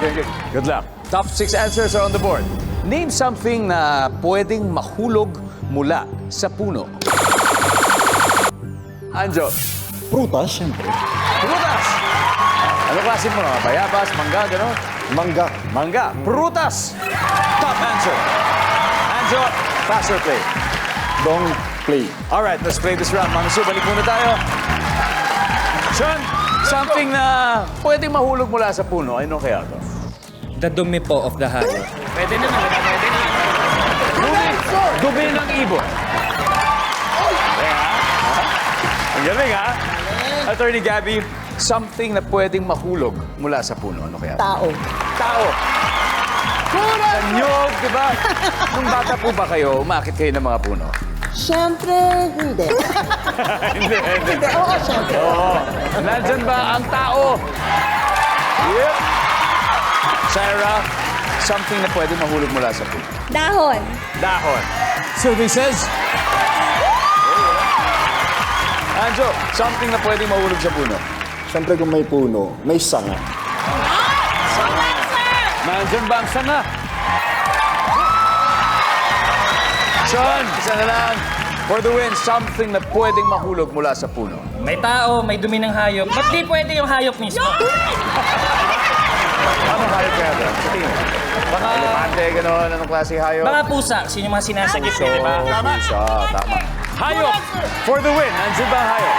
Okay. Good luck. Top 6 answers are on the board. Name something na pwedeng mahulog mula sa puno. Anjo. Prutas, siyempre. Prutas! Ano klase mo? Bayabas, mangga, gano'n? Mangga. Mangga. Prutas! Top answer. Anjo, pass or play? Don't play. Alright, let's play this round. Mami Sue, balik muna tayo. Sean, something na pwedeng mahulog mula sa puno. Ano kaya to? The dumi po of the hayop. Pwede na. Dumi ng ibon. Okay, ha? Ang galing, ha? Attorney Gabby, something na pwedeng mahulog mula sa puno. Ano kaya? Tao. Tao. Sa nyog, di ba? Nung bata po ba kayo, umakit kayo ng mga puno? Siyempre, hindi. Hindi. Hindi, oo, siyempre. Oo. Nandyan ba ang tao? Yep. Sarah, something na pwedeng mahulog mula sa puno. Dahon. Dahon. Survey says... Anjo, something na pwedeng mahulog sa puno. Siyempre kung may puno, may sanga. Nandyan ba ang sanga? Sean, isa na lang. For the win, something na pwedeng mahulog mula sa puno. May tao, may dumi ng hayop. Ba't di pwede yung hayop mismo? Anong hayop kaya doon? Sa tingin mo? Baka elepante, gano'n. Anong klase hayop? Mga pusa, sino yung mga sinasagip niya, di ba? Tama. Tama. Hayop! For the win, nandyan ba ang hayop?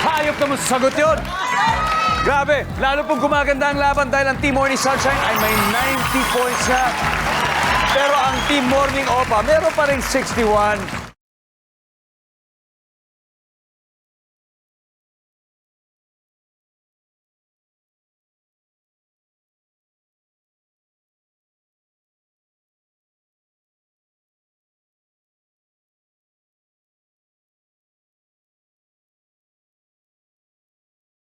Hayop naman sa sagot yun! Grabe, lalo pong gumaganda ang laban dahil ang Team Morning Sunshine ay may 90 points na. Pero ang Team Morning Opa, meron pa rin 61.